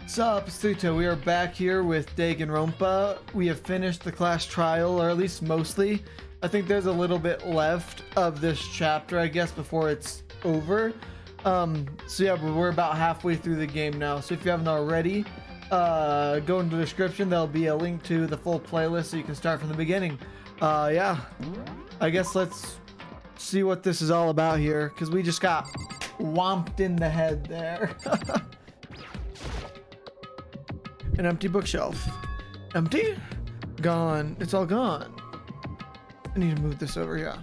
Sup, Suto, we are back here with Danganronpa. We have finished the class trial, or at least mostly. I think there's a little bit left of this chapter, I guess, before it's over. So yeah, we're about halfway through the game now. So if you haven't already, go into the description. There'll be a link to the full playlist so you can start from the beginning. Yeah, I guess let's see what this is all about here, because we just got whomped in the head there. An empty bookshelf. Empty? Gone. It's all gone. I need to move this over, yeah.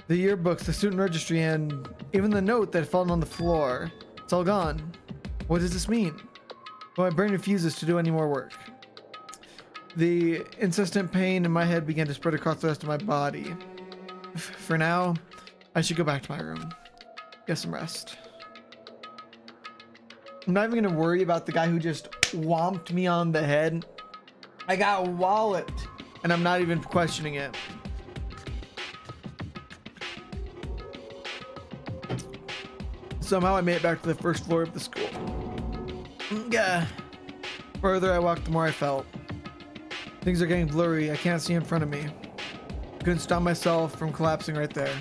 The yearbooks, the student registry, and even the note that had fallen on the floor. It's all gone. What does this mean? Well, my brain refuses to do any more work. The insistent pain in my head began to spread across the rest of my body. For now, I should go back to my room. Get some rest. I'm not even gonna worry about the guy who just whomped me on the head. I got walloped, and I'm not even questioning it. Somehow I made it back to the first floor of the school. Yeah. Further I walked, the more I felt. Things are getting blurry. I can't see in front of me. I couldn't stop myself from collapsing right there.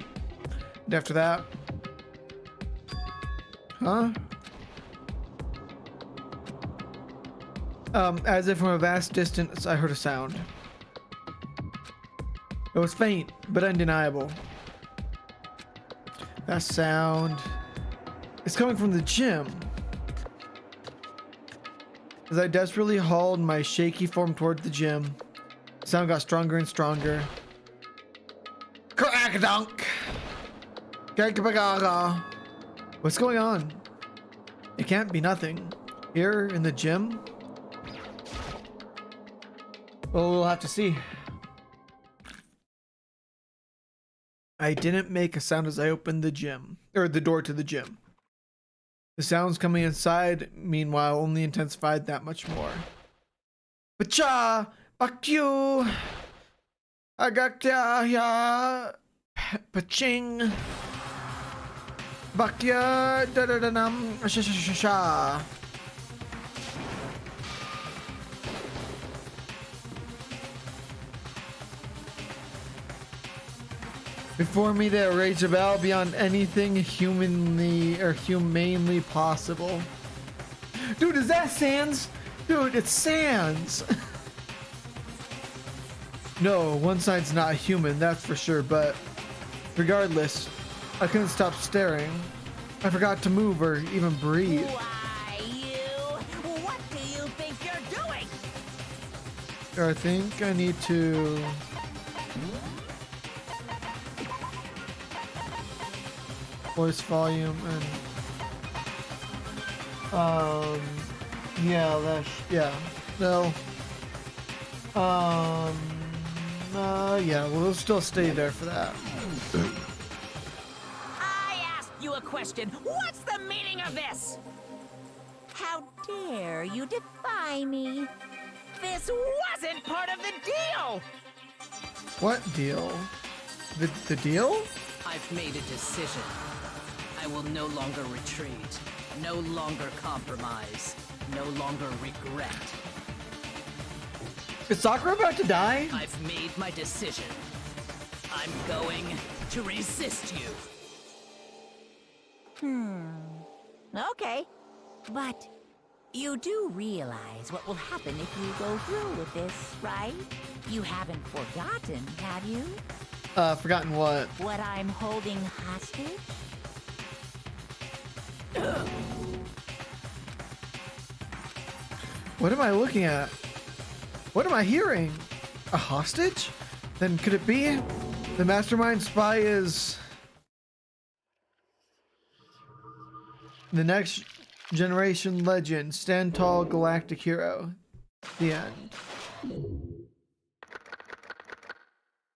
And after that... Huh? As if from a vast distance, I heard a sound. It was faint, but undeniable. That sound is coming from the gym. As I desperately hauled my shaky form toward the gym, the sound got stronger and stronger. Crack-a-dunk! What's going on? It can't be nothing. Here in the gym? Well, we'll have to see. I didn't make a sound as I opened the gym, or the door to the gym. The sounds coming inside, meanwhile, only intensified that much more. Pacha! Fuck you! I got ya! Paching! Fuck ya! Da da da dum! Sha sha sha sha! Before me there raged a battle beyond anything humanely possible. Dude, is that Sans? Dude, it's Sans! No, one side's not human, that's for sure, but regardless, I couldn't stop staring. I forgot to move or even breathe. Why, you? What do you think you're doing? I think I need to... voice volume and yeah, we'll still stay there for that. I asked you a question. What's the meaning of this? How dare you defy me? This wasn't part of the deal! What deal? The deal? I've made a decision. I will no longer retreat, no longer compromise, no longer regret. Is Sakura about to die? I've made my decision. I'm going to resist you. Okay. But you do realize what will happen if you go through with this, right? You haven't forgotten, have you? Forgotten what? What I'm holding hostage? What am I looking at? What am I hearing? A hostage? Then could it be? The mastermind spy is... the next generation legend, stand tall galactic hero. The end.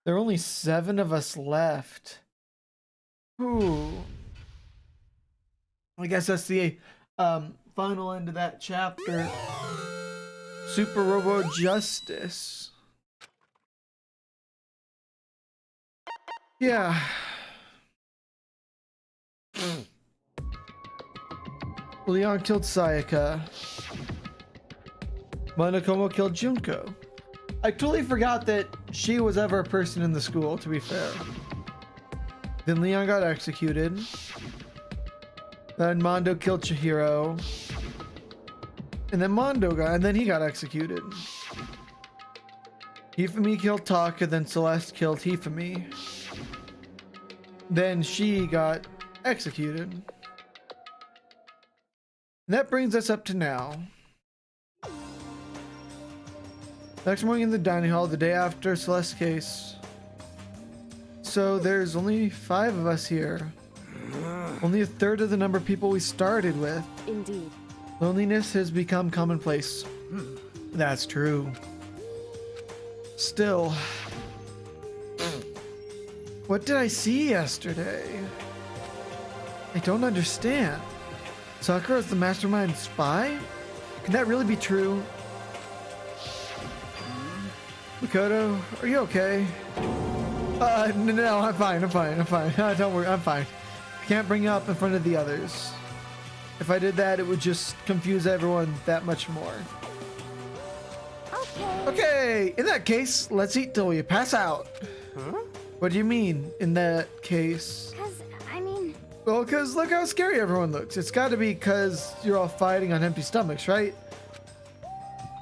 There are only 7 of us left. Ooh. I guess that's the final end of that chapter. Super Robo Justice. Yeah. Leon killed Sayaka. Monokomo killed Junko. I totally forgot that she was ever a person in the school, to be fair. Then Leon got executed. Then Mondo killed Chihiro. And then he got executed. Hifumi killed Taka, then Celeste killed Hifumi. Then she got executed. And that brings us up to now. Next morning in the dining hall, the day after Celeste's case. So there's only 5 of us here. Only a third of the number of people we started with. Indeed. Loneliness has become commonplace. That's true. Still, what did I see yesterday? I don't understand. Sakura is the mastermind spy? Can that really be true? Makoto, are you okay? No, I'm fine. Don't worry, I'm fine. I can't bring you up in front of the others. If I did that, it would just confuse everyone that much more. Okay, in that case, let's eat till you pass out. Huh? What do you mean, in that case? Well, because look how scary everyone looks. It's got to be because you're all fighting on empty stomachs, right?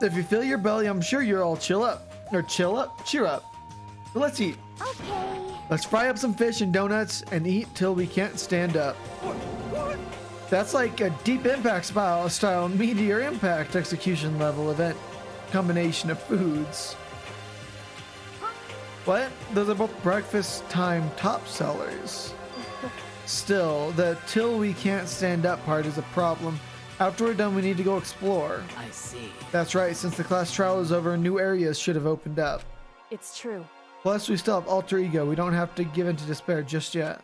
If you fill your belly, I'm sure you're all cheer up. So let's eat. Okay. Let's fry up some fish and donuts and eat till we can't stand up. What? That's like a deep impact style meteor impact execution level event combination of foods. What? Those are both breakfast time top sellers. Still, the till we can't stand up part is a problem. After we're done, we need to go explore. I see. That's right, since the class trial is over, new areas should have opened up. It's true. Plus, we still have alter ego. We don't have to give in to despair just yet.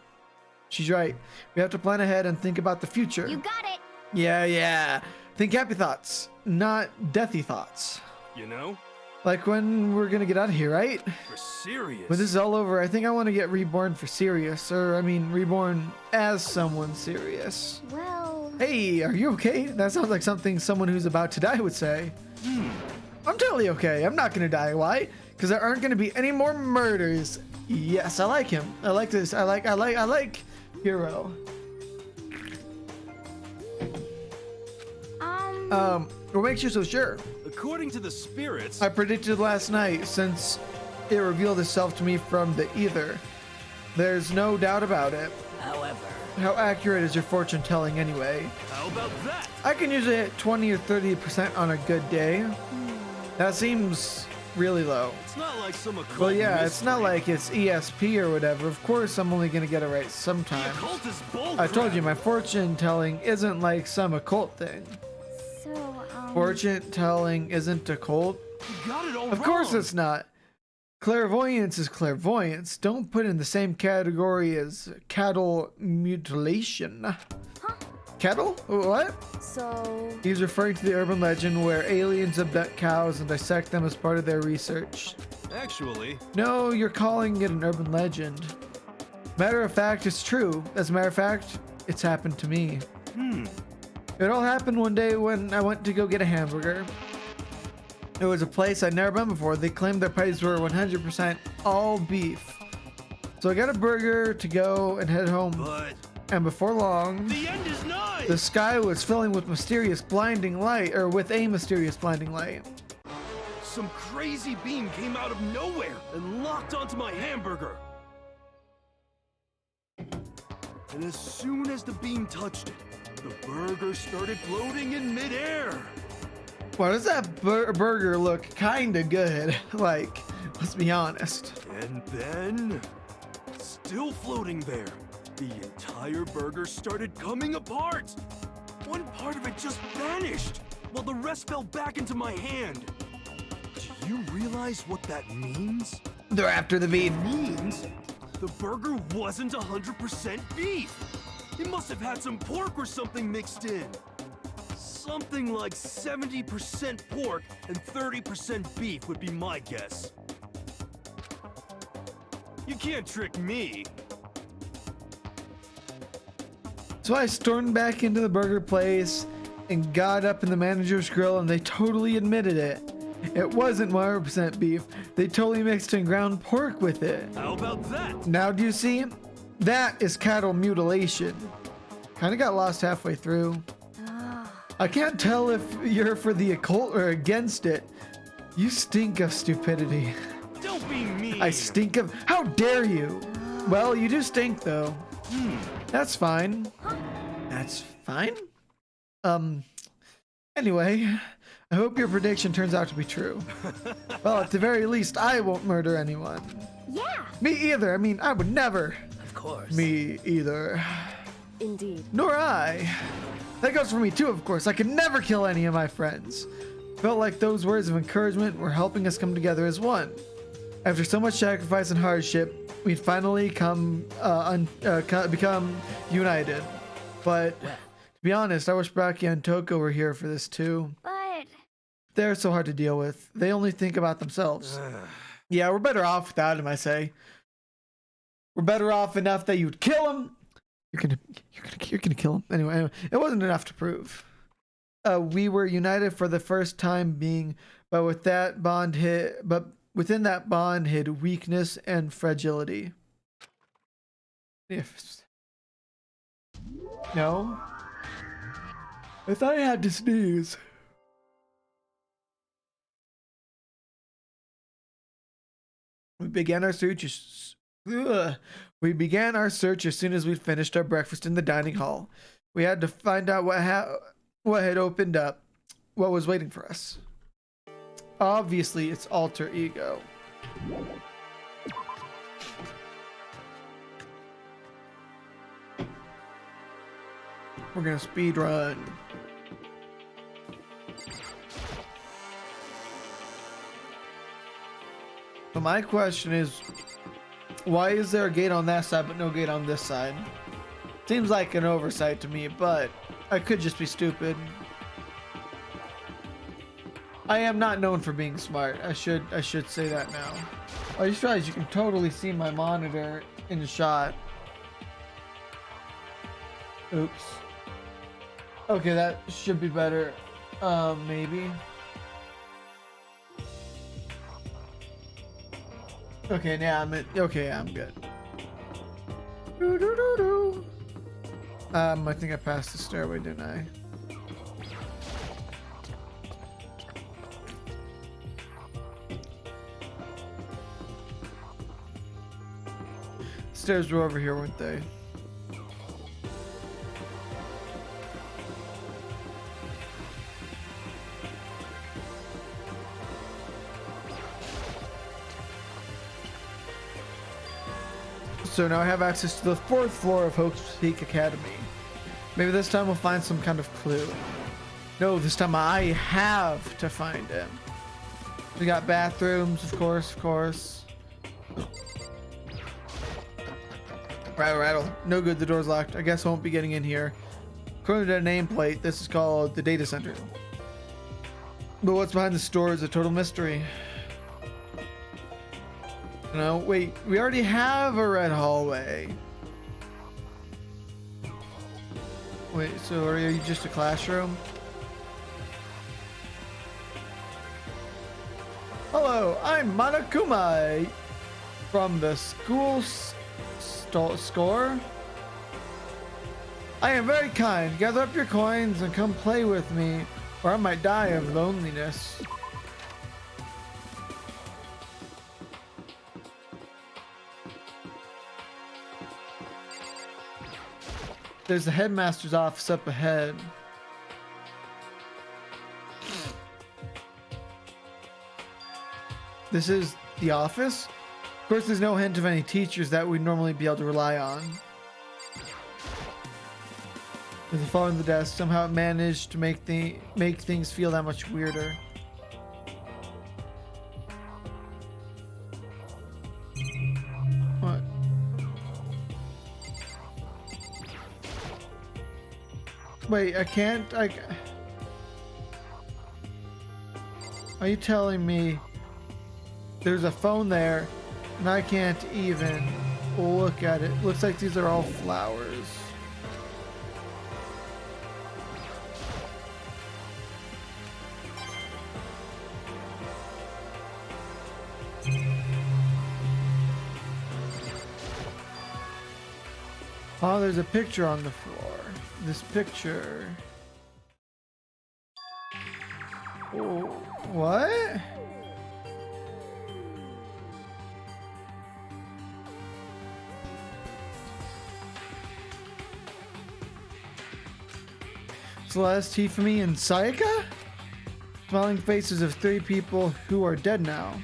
She's right. We have to plan ahead and think about the future. You got it. Yeah. Think happy thoughts, not deathy thoughts. You know? Like when we're gonna get out of here, right? For serious. When this is all over, I think I want to get reborn for serious. Reborn as someone serious. Well... Hey, are you okay? That sounds like something someone who's about to die would say. I'm totally okay. I'm not gonna die. Why? Because there aren't gonna be any more murders. Yes, I like him. I like this. I like Hero. What makes you so sure? According to the spirits, I predicted last night, since it revealed itself to me from the ether. There's no doubt about it. However, How accurate is your fortune telling anyway? how about that? I can usually hit 20 or 30% on a good day. That seems really low. It's not like some occult Well, yeah, it's not mystery. like it's ESP or whatever. Of course, I'm only gonna get it right The sometimes. occult is bull I told crap. you, my fortune telling isn't like some occult thing. So, Fortune telling isn't a cult. You got it all Of course wrong. it's not. Clairvoyance is clairvoyance. Don't put it in the same category as cattle mutilation. Cattle? What? So... He's referring to the urban legend where aliens abduct cows and dissect them as part of their research. Actually, No, you're calling it an urban legend. Matter of fact, it's true. As a matter of fact, it's happened to me. It all happened one day when I went to go get a hamburger. It was a place I'd never been before. They claimed their patties were 100% all beef. So I got a burger to go and head home. but And before long, the end is nigh. the sky was filling with mysterious blinding light, or with a mysterious blinding light. Some crazy beam came out of nowhere and locked onto my hamburger. And as soon as the beam touched it, the burger started floating in midair. Why does that burger look kinda good? Like, let's be honest. And then, still floating there, the entire burger started coming apart. One part of it just vanished, while the rest fell back into my hand. Do you realize what that means? They're after the beef. Means the burger wasn't 100% beef. It must have had some pork or something mixed in. Something like 70% pork and 30% beef would be my guess. You can't trick me. So I stormed back into the burger place and got up in the manager's grill, and they totally admitted it. It wasn't 100% beef. They totally mixed in ground pork with it. How about that? Now do you see? That is cattle mutilation. Kind of got lost halfway through. I can't tell if you're for the occult or against it. You stink of stupidity. Don't be mean. I stink of... How dare you? Well, you do stink, though. That's fine. That's fine? Anyway, I hope your prediction turns out to be true. Well, at the very least, I won't murder anyone. Yeah, Me either. I mean, I would never. Of course. Me either. indeed. Nor I. That goes for me too, of course. I could never kill any of my friends. Felt like those words of encouragement were helping us come together as one. After so much sacrifice and hardship, we'd finally become united. But to be honest, I wish Braki and Toko were here for this too. But They're so hard to deal with. They only think about themselves. Yeah, we're better off without him, I say. We're better off enough that you'd kill him. You're gonna kill him. Anyway, it wasn't enough to prove. We were united for the first time being, but within that bond hid weakness and fragility. No. I thought I had to sneeze. We began our search as soon as we'd finished our breakfast in the dining hall. We had to find out what had opened up, what was waiting for us. Obviously, it's alter ego. We're gonna speed run. So my question is, why is there a gate on that side but no gate on this side? Seems like an oversight to me, but I could just be stupid. I am not known for being smart. I should say that now. I just realized you can totally see my monitor in the shot. Oops. Okay, that should be better. Maybe. Okay, now I'm good. I think I passed the stairway, didn't I? Stairs were over here, weren't they? So now I have access to the 4th floor of Hope's Peak Academy. Maybe this time we'll find some kind of clue. No, this time I have to find him. We got bathrooms, of course. Rattle. No good, the door's locked. I guess I won't be getting in here. According to the nameplate, this is called the data center. But what's behind this door is a total mystery. No, wait, we already have a red hallway. Wait, so are you just a classroom? Hello, I'm Monokuma from the school score. I am very kind. Gather up your coins and come play with me, or I might die of loneliness. There's the headmaster's office up ahead. This is the office? Of course, there's no hint of any teachers that we'd normally be able to rely on. With the fall on the desk, somehow it managed to make things feel that much weirder. What? Wait, I can't. Are you telling me there's a phone there and I can't even look at it? Looks like these are all flowers. Oh, there's a picture on the floor. This picture. Oh, what? Celeste, Tiffany, and Sayaka? Smiling faces of 3 people who are dead now.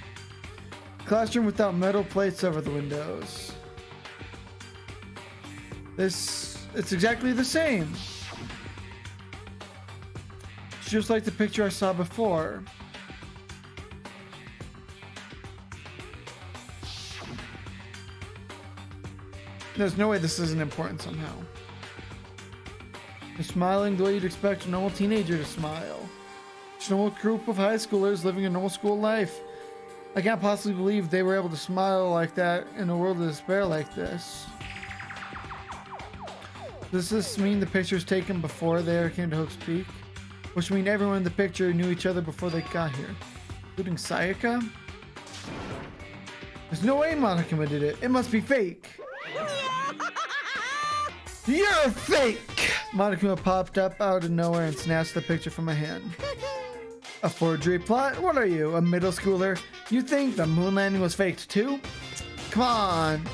Classroom without metal plates over the windows. It's exactly the same. It's just like the picture I saw before. There's no way this isn't important somehow. They're smiling the way you'd expect a normal teenager to smile. Just a normal group of high schoolers living a normal school life. I can't possibly believe they were able to smile like that in a world of despair like this. Does this mean the pictures taken before they ever came to Hope's Peak? Which mean everyone in the picture knew each other before they got here, including Sayaka? There's no way Monokuma did it. It must be fake. You're fake! Monokuma popped up out of nowhere and snatched the picture from my hand. A forgery plot? What are you, a middle schooler? You think the moon landing was faked too? Come on.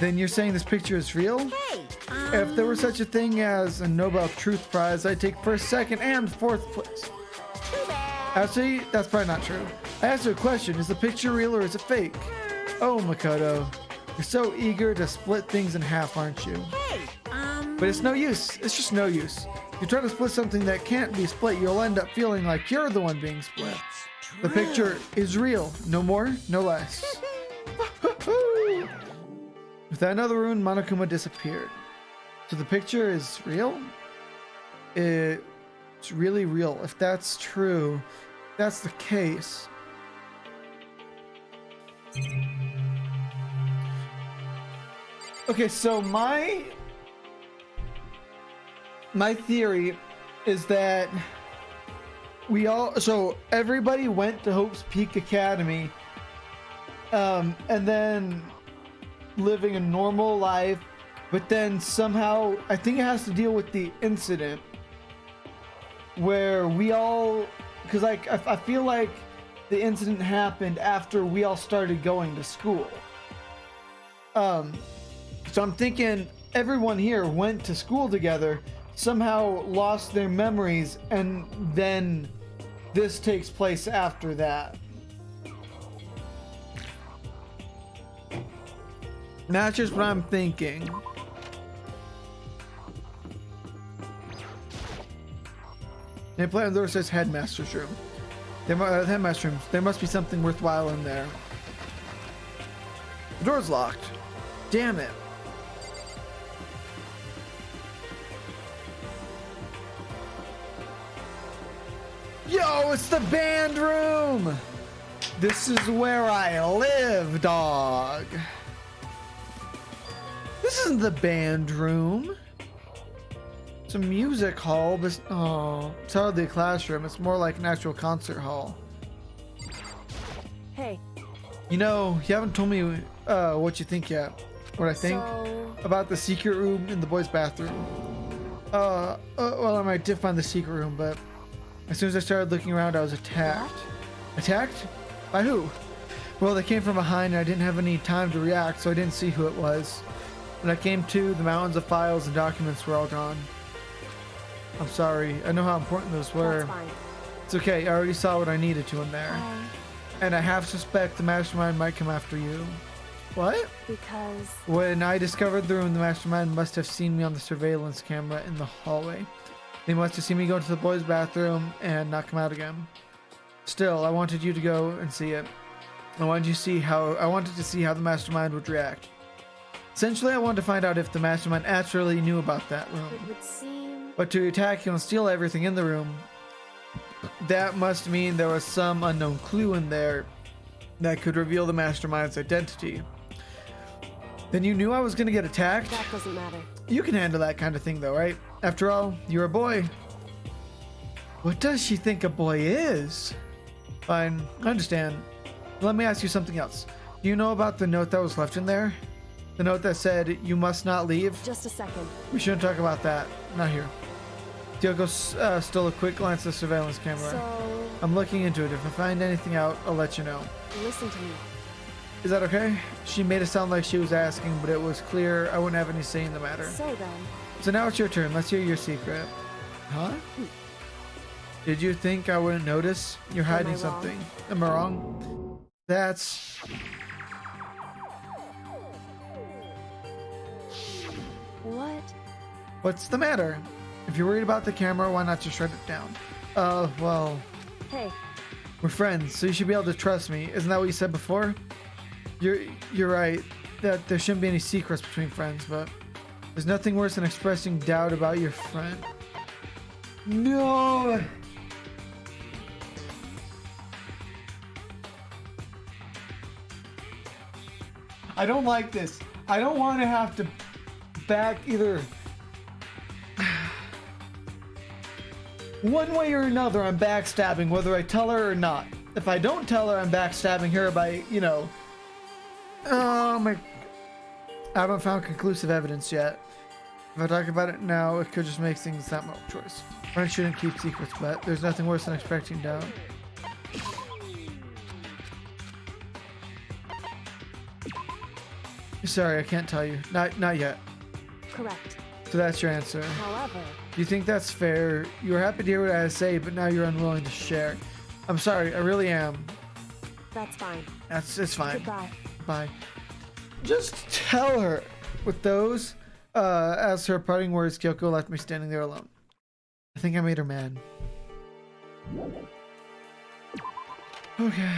Then you're saying this picture is real? Hey, If there were such a thing as a Nobel Truth Prize, I'd take first, second, and fourth place. too bad. Actually, that's probably not true. I asked you a question. Is the picture real or is it fake? Oh, Makoto. You're so eager to split things in half, aren't you? Hey, But it's no use. It's just no use. If you try to split something that can't be split, you'll end up feeling like you're the one being split. The picture is real. No more, no less. With that another rune, Monokuma disappeared. So the picture is real? It's really real. If that's true, that's the case. Okay, so my theory is that everybody went to Hope's Peak Academy, and then living a normal life, but then somehow, I think it has to deal with the incident where we all, because like, I feel like the incident happened after we all started going to school. So I'm thinking everyone here went to school together, somehow lost their memories, and then this takes place after that. That's just what I'm thinking. They play on the door says headmaster's room. Headmaster's room. There must be something worthwhile in there. The door's locked. Damn it. Yo, it's the band room! This is where I live, dog. This isn't the band room. It's a music hall, but it's hardly a classroom. It's more like an actual concert hall. Hey, You know, you haven't told me what you think yet. What I think so about the secret room in the boys' bathroom. Well, I did find the secret room, but as soon as I started looking around, I was attacked. Attacked? By who? Well, they came from behind and I didn't have any time to react, so I didn't see who it was. When I came to, the mountains of files and documents were all gone. I'm sorry. I know how important those were. that's fine. It's okay. I already saw what I needed to in there. And I half suspect the mastermind might come after you. What? Because When I discovered the room, the mastermind must have seen me on the surveillance camera in the hallway. They must have seen me go to the boys' bathroom and not come out again. Still, I wanted you to go and see it. I wanted to see how the mastermind would react. Essentially, I wanted to find out if the mastermind actually knew about that room. it would seem But to attack you and steal everything in the room, that must mean there was some unknown clue in there that could reveal the mastermind's identity. Then you knew I was going to get attacked? that doesn't matter. You can handle that kind of thing though, right? After all, you're a boy. What does she think a boy is? Fine, I understand. Let me ask you something else. Do you know about the note that was left in there? The note that said, "You must not leave." Just a second. We shouldn't talk about that. Not here. Kyoko stole a quick glance at the surveillance camera. So, I'm looking into it. If I find anything out, I'll let you know. listen to me. Is that okay? She made it sound like she was asking, but it was clear I wouldn't have any say in the matter. So then, So now it's your turn. Let's hear your secret. Huh? Did you think I wouldn't notice? You're Am I hiding wrong? something. Am I wrong? That's... what? What's the matter? If you're worried about the camera, why not just shut it down? Well, Hey, we're friends, so you should be able to trust me. Isn't that what you said before? You're right, that there shouldn't be any secrets between friends, but there's nothing worse than expressing doubt about your friend. No! I don't like this. I don't want to have to back either one way or another. I'm backstabbing whether I tell her or not. If I don't tell her, I'm backstabbing her by, you know, oh my, I haven't found conclusive evidence yet. If I talk about it now, it could just make things that much worse. Friends shouldn't keep secrets, but there's nothing worse than expecting doubt. Sorry, I can't tell you. Not yet. correct. So that's your answer. However, You think that's fair? You were happy to hear what I had to say, but now you're unwilling to share. I'm sorry, I really am. that's fine. It's fine. Goodbye. Bye. Just tell her. With those, as her parting words, Kyoko left me standing there alone. I think I made her mad. Okay.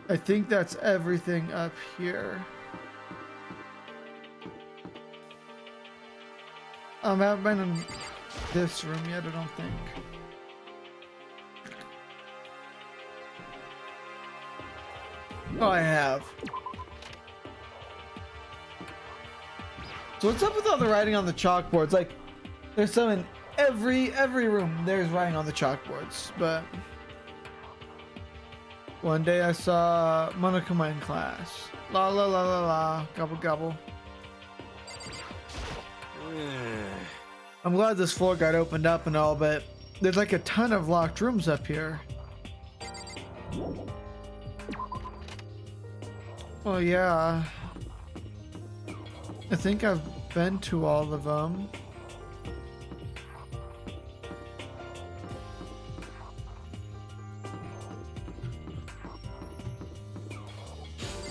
I think that's everything up here. I haven't been in this room yet, I don't think. Oh, I have. So what's up with all the writing on the chalkboards? Like, there's some in every room. There's writing on the chalkboards, but one day I saw Monokuma in class. La la la la la, gobble gobble. I'm glad this floor got opened up and all, but there's like a ton of locked rooms up here. Oh yeah. I think I've been to all of them.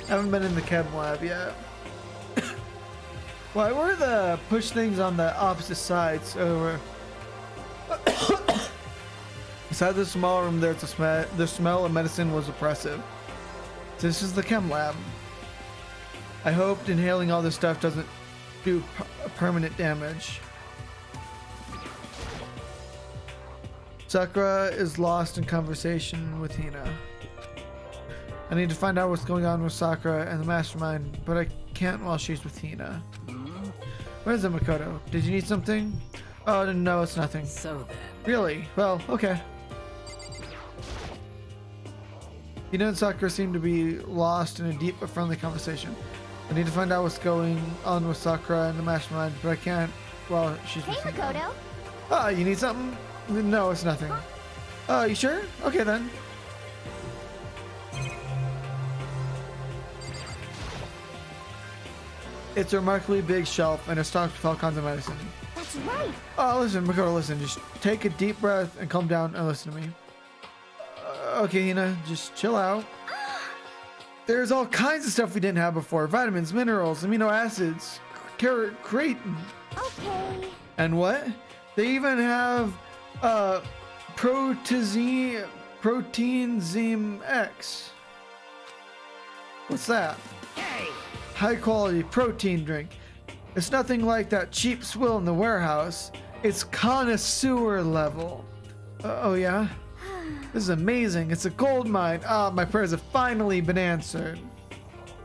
I haven't been in the chem lab yet. Why were the push things on the opposite sides? So inside the small room there, the smell of medicine was oppressive. This is the chem lab. I hoped inhaling all this stuff doesn't do permanent damage. Sakura is lost in conversation with Hina. I need to find out what's going on with Sakura and the mastermind, but I can't while she's with Hina. Where's the Makoto? Did you need something? Oh, no, it's nothing. So then, Really? Well, okay. Hina and Sakura seem to be lost in a deep but friendly conversation. I need to find out what's going on with Sakura and the mastermind, but I can't while she's with Hey, Hina. Makoto. Oh, you need something? No, it's nothing. Oh, you sure? Okay then. It's a remarkably big shelf and it's stocked with all kinds of medicine. That's right. Oh, listen, Makoto, listen. Just take a deep breath and calm down and listen to me. Okay, Hina, just chill out. There's all kinds of stuff we didn't have before. Vitamins, minerals, amino acids, creatine. Okay. And what? They even have Protein X. What's that? Hey! High quality protein drink. It's nothing like that cheap swill in the warehouse. It's connoisseur level. Oh yeah? This is amazing. It's a gold mine. Ah, my prayers have finally been answered.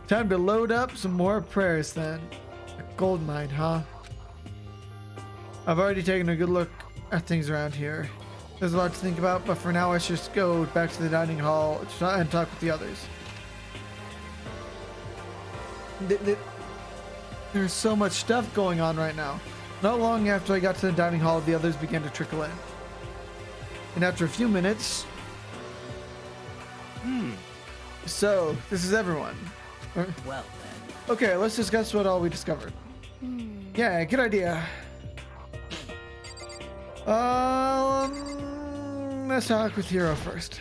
Time to load up some more prayers then. A gold mine, huh? I've already taken a good look at things around here. There's a lot to think about, but for now I should just go back to the dining hall and talk with the others. There's so much stuff going on right now. Not long after I got to the dining hall, the others began to trickle in. And after a few minutes... So, this is everyone. Well then. Okay, let's discuss what all we discovered. Yeah, good idea. Let's talk with Hero first.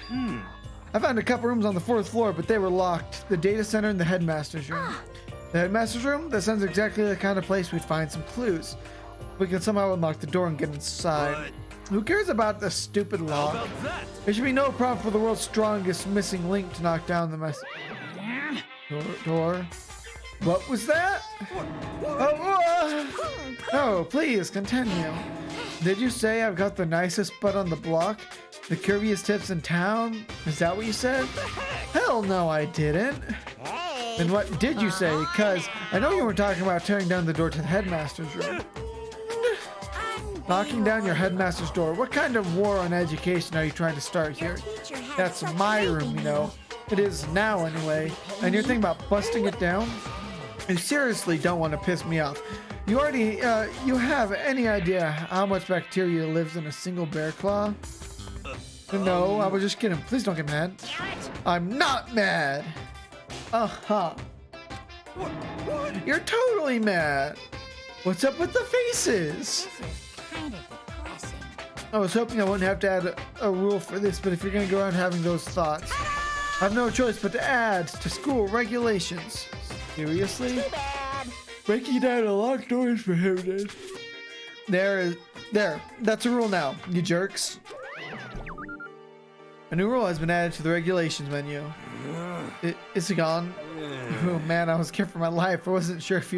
I found a couple rooms on the 4th floor, but they were locked. The data center and the headmaster's room. The headmaster's room? That sounds exactly the kind of place we'd find some clues. We can somehow unlock the door and get inside. Who cares about the stupid lock? How about that? There should be no problem for the world's strongest missing link to knock down the mess. Door. What was that? Oh, please continue. Did you say I've got the nicest butt on the block? The curviest tips in town? Is that what you said? Hell no, I didn't. Then what did you say? Because I know you were talking about tearing down the door to the headmaster's room. Knocking down your headmaster's door. What kind of war on education are you trying to start here? That's my room, you know. It is now, anyway. And you're thinking about busting it down? You seriously don't want to piss me off. You already, you have any idea how much bacteria lives in a single bear claw? No, I was just kidding. Please don't get mad. I'm not mad. Uh-huh. You're totally mad. What's up with the faces? Kind of depressing. I was hoping I wouldn't have to add a rule for this, but if you're gonna go around having those thoughts, I have no choice but to add to school regulations. Seriously? Too bad. Breaking down a locked doors for him. There. That's a rule now, you jerks. A new rule has been added to the regulations menu. Is it gone? Oh man, I was scared for my life. I wasn't sure if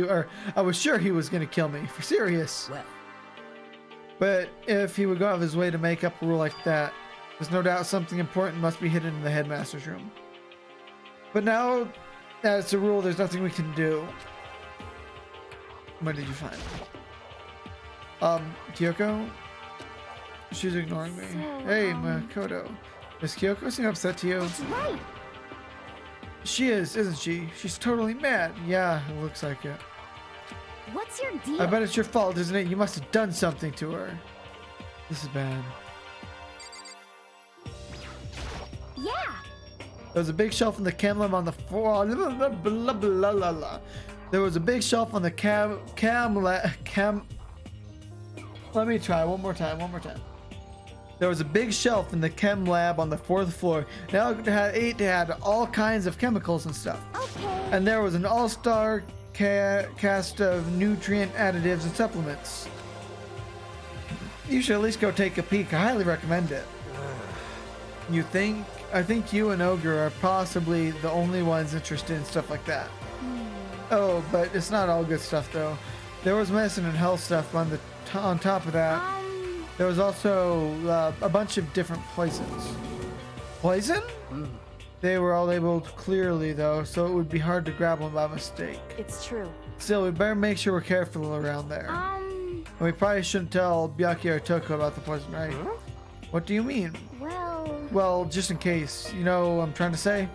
I was sure he was gonna kill me. For serious. Well. But if he would go out of his way to make up a rule like that, there's no doubt something important must be hidden in the headmaster's room. But now that it's a rule, there's nothing we can do. What did you find? Kyoko? She's ignoring me. Hey, Makoto. Does Kyoko seem upset to you? That's right. She is, isn't she? She's totally mad. Yeah, it looks like it. What's your deal? I bet it's your fault, isn't it? You must have done something to her. This is bad. Yeah. There was a big shelf in the chem lab on the floor. There was a big shelf on the chem. Let me try one more time. There was a big shelf in the chem lab on the 4th floor. Now it had all kinds of chemicals and stuff. Okay. And there was an all-star cast of nutrient additives and supplements. You should at least go take a peek. I highly recommend it. I think you and Ogre are possibly the only ones interested in stuff like that. Oh, but it's not all good stuff though. There was medicine and health stuff on top of that. There was also a bunch of different poisons. Poison? They were all labeled clearly though, so it would be hard to grab one by mistake. It's true. Still, we better make sure we're careful around there. And we probably shouldn't tell Byakuya or Toko about the poison, right? Huh? What do you mean? Well, just in case. You know what I'm trying to say?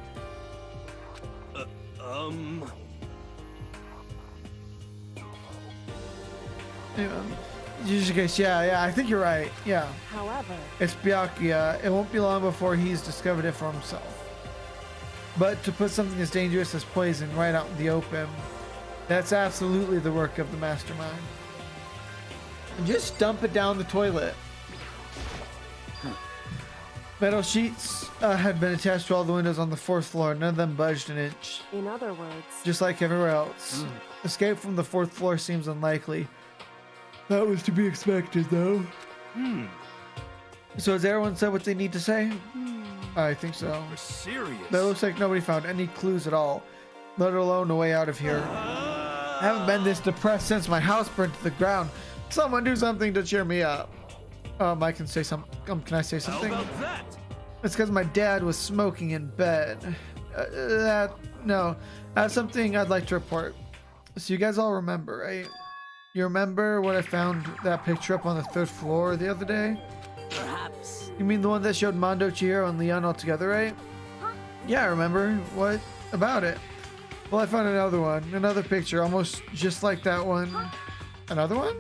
Just in case, yeah, I think you're right. Yeah. However, it's Byakuya. It won't be long before he's discovered it for himself. But to put something as dangerous as poison right out in the open, that's absolutely the work of the mastermind. And just dump it down the toilet. Metal sheets had been attached to all the windows on the 4th floor. None of them budged an inch. in other words, Just like everywhere else. Escape from the 4th floor seems unlikely. That was to be expected, though. So has everyone said what they need to say? I think so. You're serious? But it looks like nobody found any clues at all, let alone a way out of here. I haven't been this depressed since my house burned to the ground. Someone do something to cheer me up. I can say some. Can I say something? How about that? It's because my dad was smoking in bed. No, I have something I'd like to report. So you guys all remember, right? You remember when I found that picture up on the 3rd floor the other day? Perhaps. You mean the one that showed Mondo, Chihiro, and Leon all together, right? Yeah, I remember. What about it? Well, I found another one. Another picture, almost just like that one. Another one?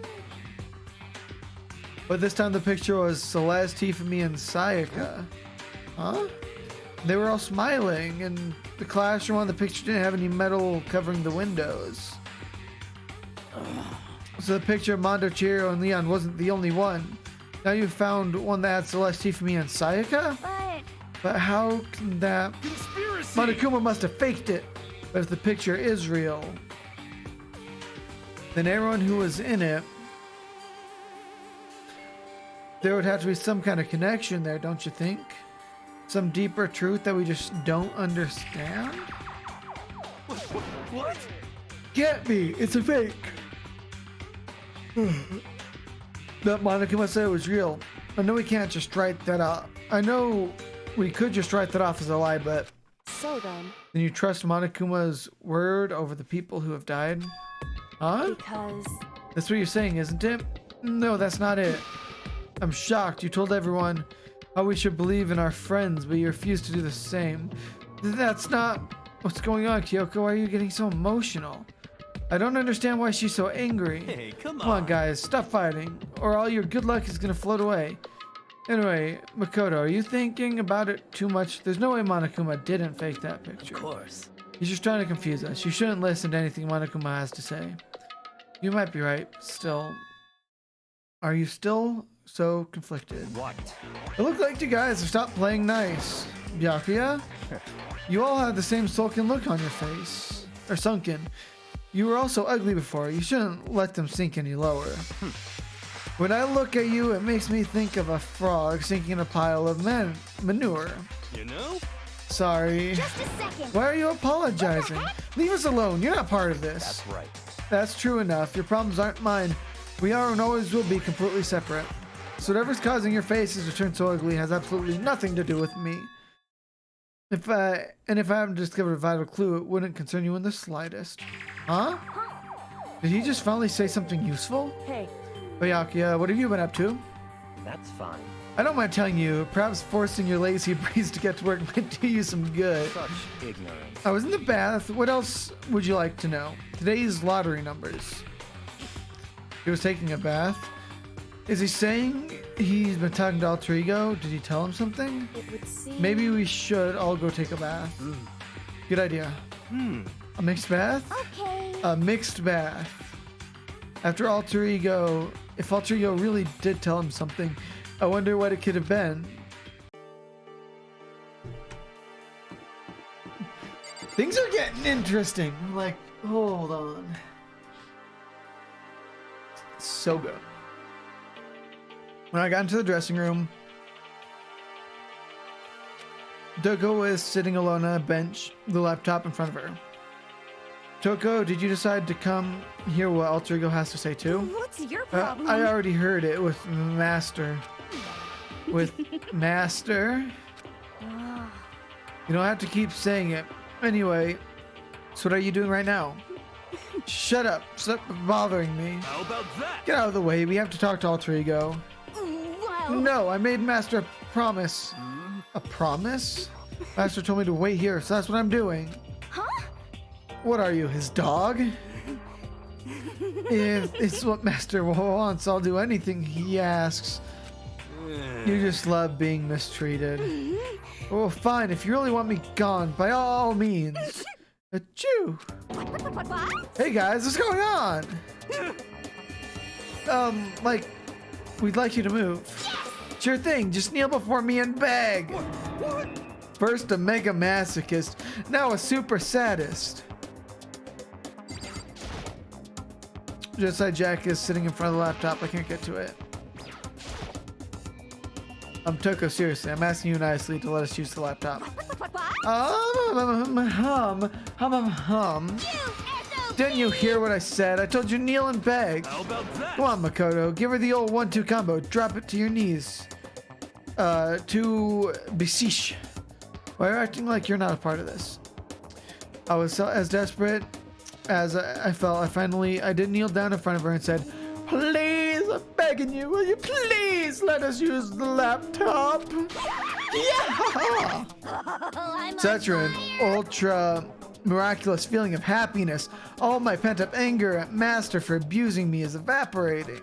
But this time the picture was Celeste, Tifumi, and Sayaka. Huh? They were all smiling, and the classroom on the picture didn't have any metal covering the windows. So the picture of Mondo, Chihiro, and Leon wasn't the only one. Now you found one that had Celeste, Tifumi, and Sayaka? But how can that... Conspiracy! Monokuma must have faked it. But if the picture is real, then everyone who was in it, there would have to be some kind of connection there, don't you think? Some deeper truth that we just don't understand? What? Get me! It's a fake! That Monokuma said it was real. I know we can't just write that off. I know we could just write that off as a lie, but... So then, you trust Monokuma's word over the people who have died? Huh? because That's what you're saying, isn't it? No, that's not it. I'm shocked. You told everyone how we should believe in our friends, but you refused to do the same. That's not what's going on, Kyoko. Why are you getting so emotional? I don't understand why she's so angry. Hey, come Come on, guys. Stop fighting, or all your good luck is gonna float away. Anyway, Makoto, are you thinking about it too much? There's no way Monokuma didn't fake that picture. Of course. He's just trying to confuse us. You shouldn't listen to anything Monokuma has to say. You might be right. Still, are you still so conflicted? What? It looked like you guys have stopped playing nice. Byakuya? You all have the same sulken look on your face. Or sunken. You were also ugly before. You shouldn't let them sink any lower. When I look at you, it makes me think of a frog sinking in a pile of manure. You know? Sorry. just a second. Why are you apologizing? Leave us alone. You're not part of this. right. That's true enough. Your problems aren't mine. We are and always will be completely separate. So whatever's causing your faces to turn so ugly has absolutely nothing to do with me. If I haven't discovered a vital clue, it wouldn't concern you in the slightest. Huh? Did he just finally say something useful? Hey, Byakuya, what have you been up to? That's fine. I don't mind telling you, perhaps forcing your lazy brains to get to work might do you some good. Such ignorance. I was in the bath. What else would you like to know? Today's lottery numbers. He was taking a bath. Is he saying he's been talking to Alter Ego? Did he tell him something? it would seem... Maybe we should all go take a bath. Good idea. A mixed bath? Okay. A mixed bath. After Alter Ego, if Alter Ego really did tell him something, I wonder what it could have been. Things are getting interesting. Like, hold on. So good. When I got into the dressing room, Toko was sitting alone on a bench, the laptop in front of her. Toko, did you decide to come hear what Alter Ego has to say too? What's your problem? I already heard it with Master. With Master? Ah, You don't have to keep saying it. Anyway, so what are you doing right now? Shut up. Stop bothering me. How about that? Get out of the way. We have to talk to Alter Ego. well... No, I made Master a promise. A promise? Master told me to wait here, so that's what I'm doing. Huh? What are you, his dog? If it's what Master wants, I'll do anything he asks. You just love being mistreated. Well, fine. If you really want me gone, by all means. Achoo! What? Hey guys, what's going on? Like, we'd like you to move. Sure thing. Just kneel before me and beg. First a mega masochist, now a super sadist. Jedi Jack is sitting in front of the laptop. I can't get to it. Toko, seriously, I'm asking you nicely to let us use the laptop. Didn't you hear what I said? I told you kneel and beg. How about that? Come on, Makoto. Give her the old 1-2 combo. Drop it to your knees. To beseech. Why are you acting like you're not a part of this? I was as desperate as I felt. I did kneel down in front of her and said, please, I'm begging you, will you please let us use the laptop? Yeah! I'm Such an ultra miraculous feeling of happiness. All my pent-up anger at Master for abusing me is evaporating.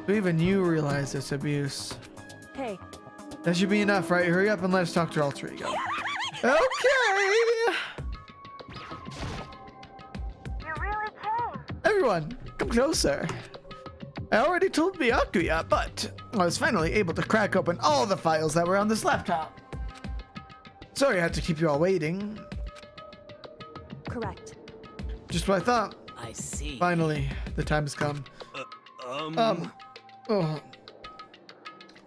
So even you realize this abuse. Hey, That should be enough, right? Hurry up and let's talk to our alter ego. Okay! you really came. Everyone, come closer. I already told Byakuya, but I was finally able to crack open all the files that were on this laptop. Sorry I had to keep you all waiting. Correct. Just what I thought. I see. Finally, the time has come. Oh.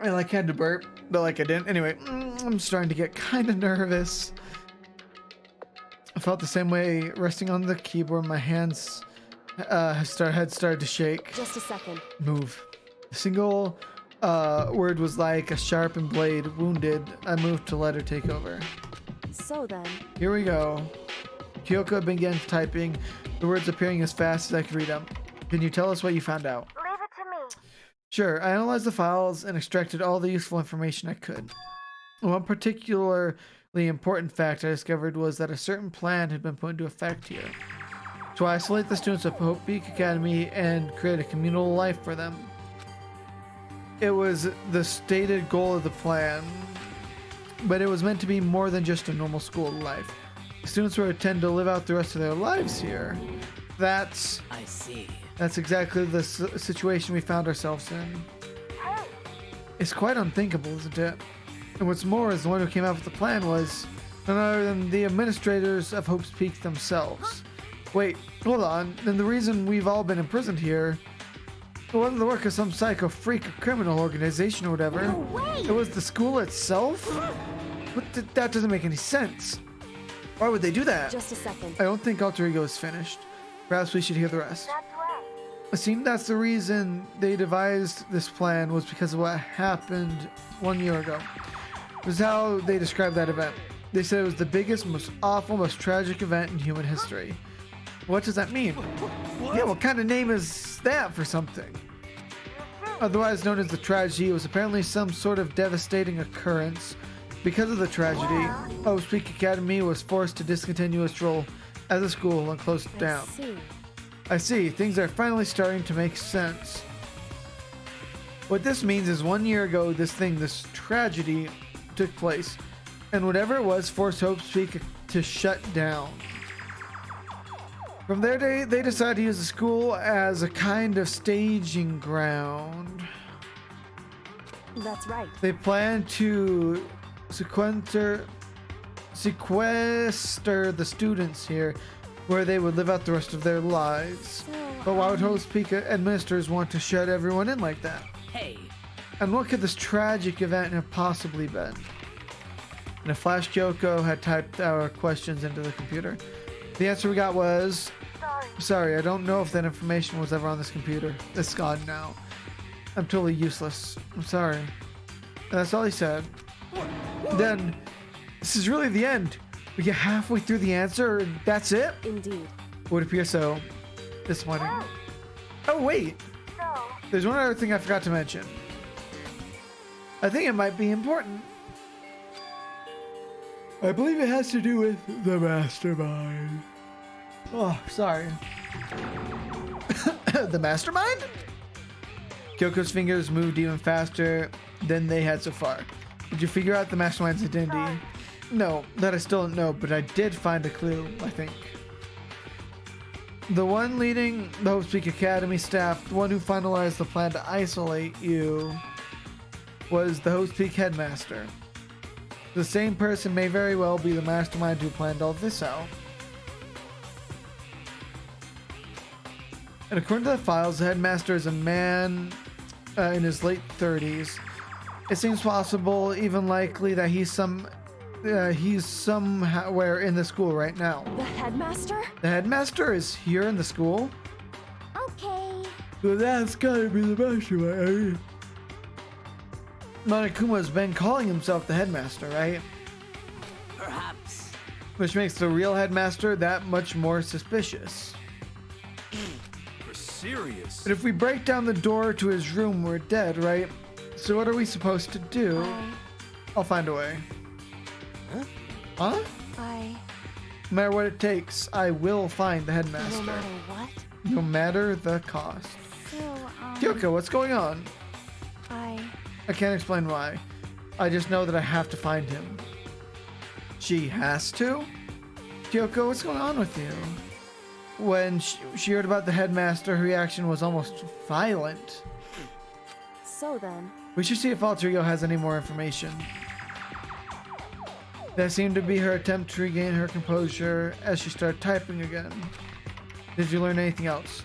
I had to burp, but I didn't. Anyway, I'm starting to get kind of nervous. I felt the same way resting on the keyboard. My hands had started to shake. Just a second. Move. A single word was like a sharpened blade. Wounded, I moved to let her take over. So then, Here we go. Kyoko began typing, the words appearing as fast as I could read them. Can you tell us what you found out? leave it to me. Sure, I analyzed the files and extracted all the useful information I could. One particularly important fact I discovered was that a certain plan had been put into effect here. To isolate the students of Hope Peak Academy and create a communal life for them. It was the stated goal of the plan, but it was meant to be more than just a normal school life. Students were intended to live out the rest of their lives here. That's I see. exactly the situation we found ourselves in. It's quite unthinkable, isn't it? And what's more is the one who came up with the plan was none other than the administrators of Hope's Peak themselves. Wait, hold on. Then the reason we've all been imprisoned here, it wasn't the work of some psycho freak or criminal organization or whatever. No way! It was the school itself? That doesn't make any sense. Why would they do that? Just a second. I don't think Alter Ego is finished. Perhaps we should hear the rest. It seemed that's the reason they devised this plan was because of what happened 1 year ago. This is how they described that event. They said it was the biggest, most awful, most tragic event in human history. What does that mean? Yeah, what kind of name is that for something? Otherwise known as the tragedy, it was apparently some sort of devastating occurrence. Because of the tragedy, Hope's Peak Academy was forced to discontinue its role as a school and closed down. See. I see, things are finally starting to make sense. What this means is 1 year ago, this tragedy took place, and whatever it was forced Hope's Peak to shut down. From there, they decided to use the school as a kind of staging ground. That's right. They plan to sequester the students here, where they would live out the rest of their lives. But why would Hope's Peak administrators want to shut everyone in like that? Hey, And what could this tragic event have possibly been? In a flash, Kyoko had typed our questions into the computer. The answer we got was, sorry, I don't know if that information was ever on this computer. It's gone now. I'm totally useless. I'm sorry. And that's all he said. Then, this is really the end. We get halfway through the answer and that's it? Indeed. Would appear so. Disappointing. Oh, wait. There's one other thing I forgot to mention. I think it might be important. I believe it has to do with the mastermind. Oh, sorry. The mastermind? Kyoko's fingers moved even faster than they had so far. Did you figure out the mastermind's identity? No, that I still don't know, but I did find a clue, I think. The one leading the Hope's Peak Academy staff, the one who finalized the plan to isolate you, was the Hope's Peak headmaster. The same person may very well be the mastermind who planned all this out. And according to the files, the headmaster is a man in his late 30s. It seems possible, even likely, that he's somewhere in the school right now. The headmaster? The headmaster is here in the school? Okay. So that's gotta be the mastermind. Monokuma's been calling himself the headmaster, right? perhaps. Which makes the real headmaster that much more suspicious. You're serious? But if we break down the door to his room, we're dead, right? So what are we supposed to do? I'll find a way. Huh? No matter what it takes, I will find the No headmaster. matter what? No matter the cost. So, Kyoko, what's going on? I can't explain why. I just know that I have to find him. She has to? Kyoko, what's going on with you? When she heard about the headmaster, her reaction was almost violent. So then, We should see if Alter Ego has any more information. That seemed to be her attempt to regain her composure as she started typing again. Did you learn anything else?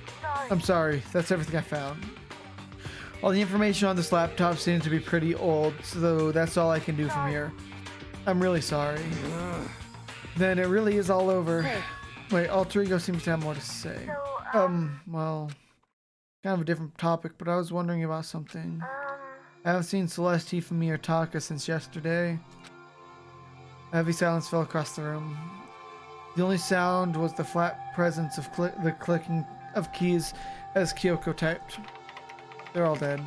I'm sorry, that's everything I found. All the information on this laptop seems to be pretty old, so that's all I can do from here. I'm really sorry. Then it really is all over. Wait, Alter Ego seems to have more to say. Well, kind of a different topic, but I was wondering about something. I haven't seen Celeste, Hifumi, or Taka since yesterday. A heavy silence fell across the room. The only sound was the flat presence of the clicking of keys as Kyoko typed. They're all dead.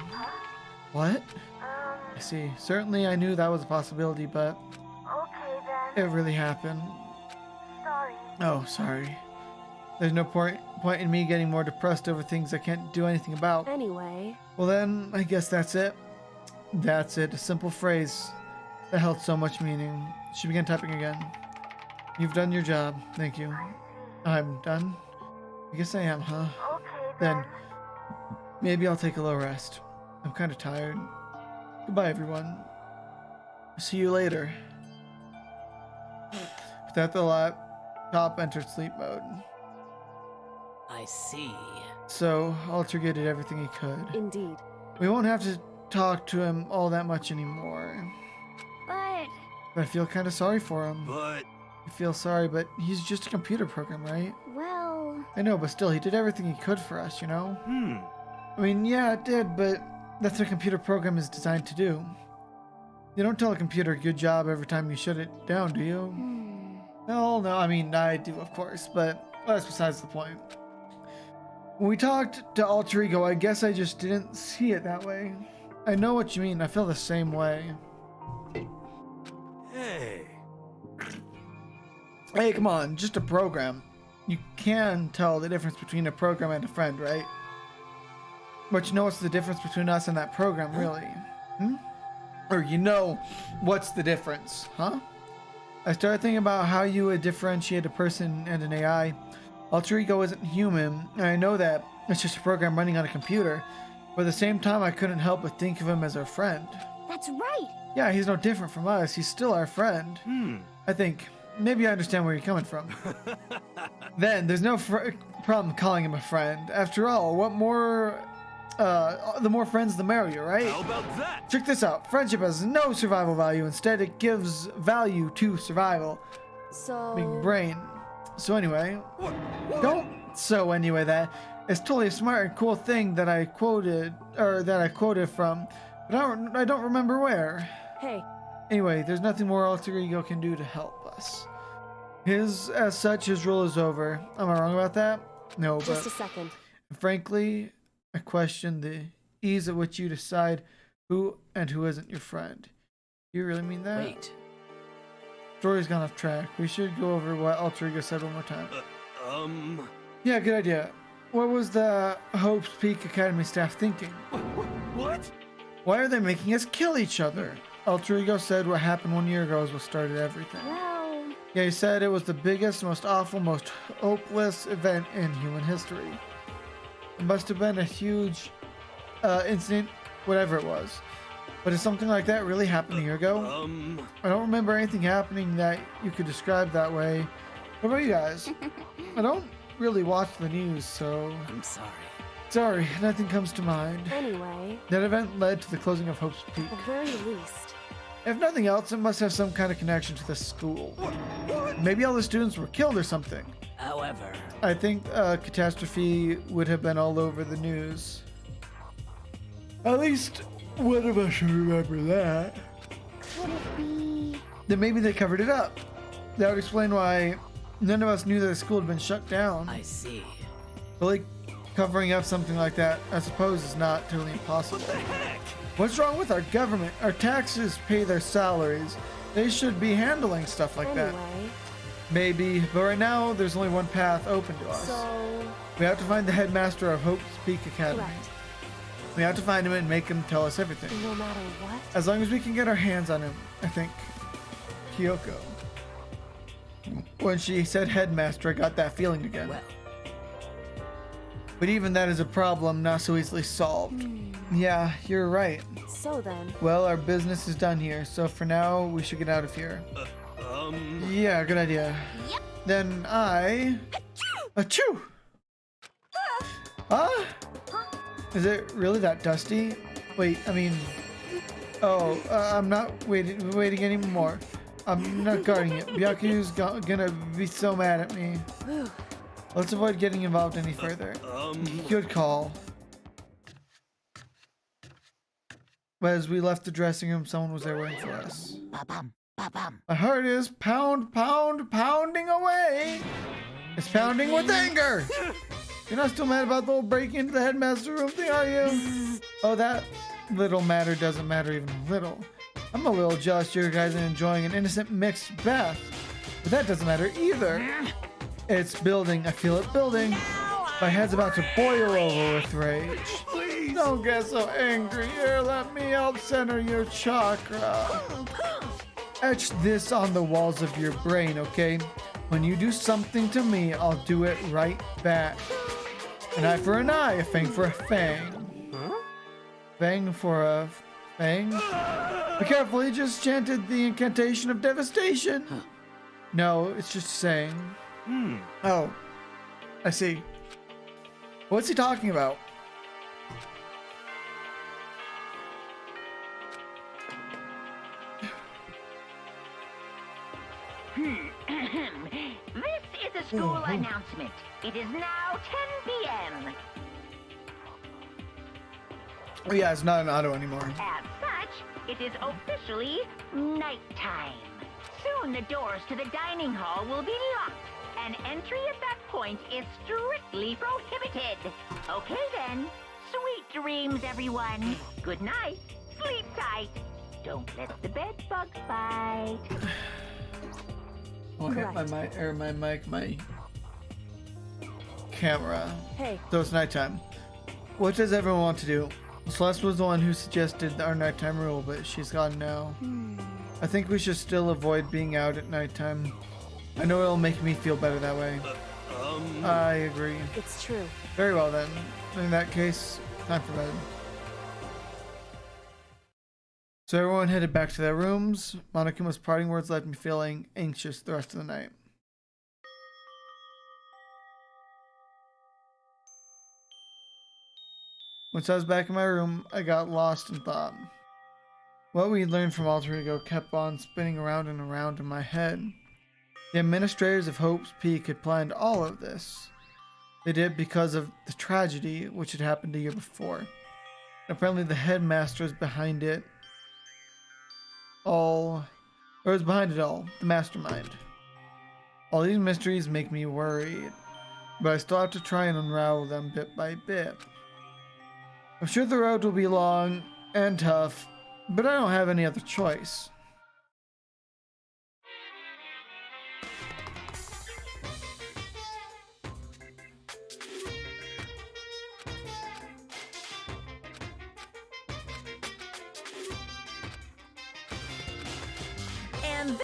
What? I see. Certainly I knew that was a possibility, but okay then. it really happened. Sorry. Oh, sorry. There's no point in me getting more depressed over things I can't do anything about. Anyway, Well then, I guess that's it. That's it. A simple phrase that held so much meaning. She began typing again. You've done your job. Thank you. I'm done? I guess I am, huh? okay Then, maybe I'll take a little rest. I'm kind of tired. Goodbye, everyone. See you later. With that, the laptop entered sleep mode. I see. So, Alter Ego did everything he could. Indeed. We won't have to talk to him all that much anymore. But But I feel kind of sorry for him. But I feel sorry, but he's just a computer program, right? well, I know, but still, he did everything he could for us, you know? hmm. I mean, yeah, it did, but that's what a computer program is designed to do. You don't tell a computer good job every time you shut it down, do you? No, I mean, I do, of course, but that's besides the point. When we talked to Alter Ego, I guess I just didn't see it that way. I know what you mean, I feel the same way. Hey. Hey, come on, just a program. You can tell the difference between a program and a friend, right? But you know what's the difference between us and that program, really? Or you know what's the difference, huh? I started thinking about how you would differentiate a person and an AI. Alter Ego isn't human, and I know that it's just a program running on a computer. But at the same time, I couldn't help but think of him as our friend. that's right. Yeah, he's no different from us. He's still our friend. I think. Maybe I understand where you're coming from. Then, there's no problem calling him a friend. After all, what more... the more friends, the merrier, right? How about that? Check this out. Friendship has no survival value. Instead, it gives value to survival. So Big brain. So anyway... Don't so anyway that. It's totally a smart and cool thing that I quoted from. But I don't remember where. hey, Anyway, there's nothing more Alter Ego can do to help us. His role is over. Am I wrong about that? No, just a but second. frankly, I question the ease at which you decide who and who isn't your friend. Do you really mean that? Wait. Story's gone off track. We should go over what Alter Ego said one more time. Yeah, good idea. What was the Hope's Peak Academy staff thinking? What? Why are they making us kill each other? Alter Ego said what happened 1 year ago is what started everything. Well, Yeah, he said it was the biggest, most awful, most hopeless event in human history. It must have been a huge incident, whatever it was. But did something like that really happen a year ago? I don't remember anything happening that you could describe that way. What about you guys? I don't really watch the news, so... I'm sorry. Sorry, nothing comes to mind. anyway, That event led to the closing of Hope's Peak. at the very least. If nothing else, it must have some kind of connection to the school. Maybe all the students were killed or something. However, I think a catastrophe would have been all over the news. At least one of us should remember that. Would it be? Then maybe they covered it up. That would explain why none of us knew that the school had been shut down. I see. But like, covering up something like that, I suppose, is not totally impossible. What the heck? What's wrong with our government? Our taxes pay their salaries. They should be handling stuff like that. Anyway, Maybe, but right now there's only one path open to us. So, We have to find the headmaster of Hope's Peak Academy. correct. We have to find him and make him tell us everything. No matter what. As long as we can get our hands on him, I think. Kyoko. When she said headmaster, I got that feeling again. Well, But even that is a problem not so easily solved. Yeah, you're right. So then, Well, our business is done here, so for now, we should get out of here. Yeah, good idea. Yep. Then I... Achoo! Huh? Is it really that dusty? Wait, I mean... Oh, I'm not waiting anymore. I'm not guarding it. Byaku's gonna be so mad at me. Let's avoid getting involved any further. Good call. But as we left the dressing room, someone was there waiting for us. Ba-bum, ba-bum. My heart is pounding away. It's pounding with anger. You're not still mad about the whole breaking into the headmaster room thing, are you? Oh, that little matter doesn't matter even a little. I'm a little jealous you guys are enjoying an innocent mixed bath. But that doesn't matter either. It's building. I feel it building. My head's about to boil over with rage. Please! Don't get so angry. Here, let me help center your chakra. Etch this on the walls of your brain, okay? When you do something to me, I'll do it right back. An eye for an eye, a fang for a fang. Fang for a fang? Be careful, he just chanted the incantation of devastation. No, it's just saying. Oh, I see. What's he talking about? This is a school announcement. It is now 10 p.m. Oh yeah, it's not an auto anymore. As such, it is officially nighttime. Soon the doors to the dining hall will be locked, and entry at that point is strictly prohibited. Okay then. Sweet dreams, everyone. Good night. Sleep tight. Don't let the bed bugs bite. Oh, I hit my camera. hey, So it's nighttime. What does everyone want to do? Celeste was the one who suggested our nighttime rule, but she's gone now. I think we should still avoid being out at nighttime. I know it'll make me feel better that way. I agree. it's true. Very well then. In that case, time for bed. So everyone headed back to their rooms. Monokuma's parting words left me feeling anxious the rest of the night. Once I was back in my room, I got lost in thought. What we learned from Alter Ego kept on spinning around and around in my head. The administrators of Hope's Peak had planned all of this. They did because of the tragedy which had happened a year before. Apparently the headmaster is behind it all, or is behind it all, the mastermind. All these mysteries make me worried, but I still have to try and unravel them bit by bit. I'm sure the road will be long and tough, but I don't have any other choice. And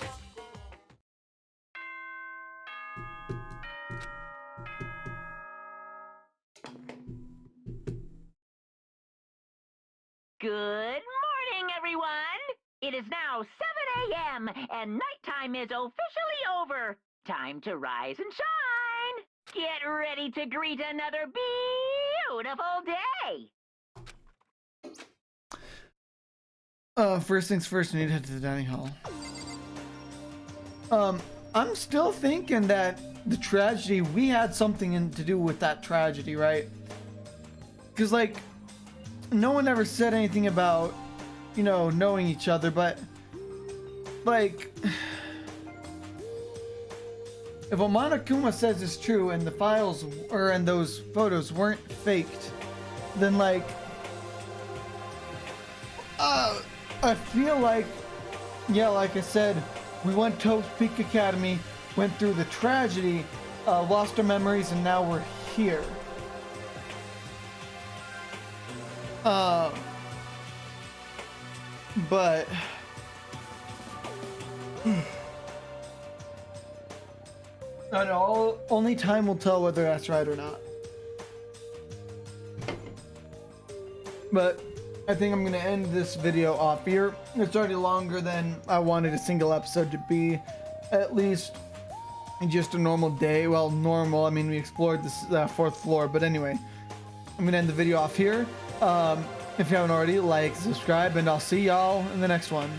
Good morning, everyone. It is now 7 a.m. and nighttime is officially over. Time to rise and shine. Get ready to greet another beautiful day. First things first, I need to head to the dining hall. I'm still thinking that the tragedy, we had something to do with that tragedy, right? Because, like, no one ever said anything about, you know, knowing each other, but, like, if what Monokuma says is true and the files, and those photos weren't faked, then, like, I feel like, yeah, like I said, we went to Hope's Peak Academy, went through the tragedy, lost our memories, and now we're here. But I know only time will tell whether that's right or not. But I think I'm gonna end this video off here. It's already longer than I wanted a single episode to be. At least just a normal day. Well, normal, I mean, we explored this 4th floor, but anyway, I'm gonna end the video off here. If you haven't already, like, subscribe, and I'll see y'all in the next one.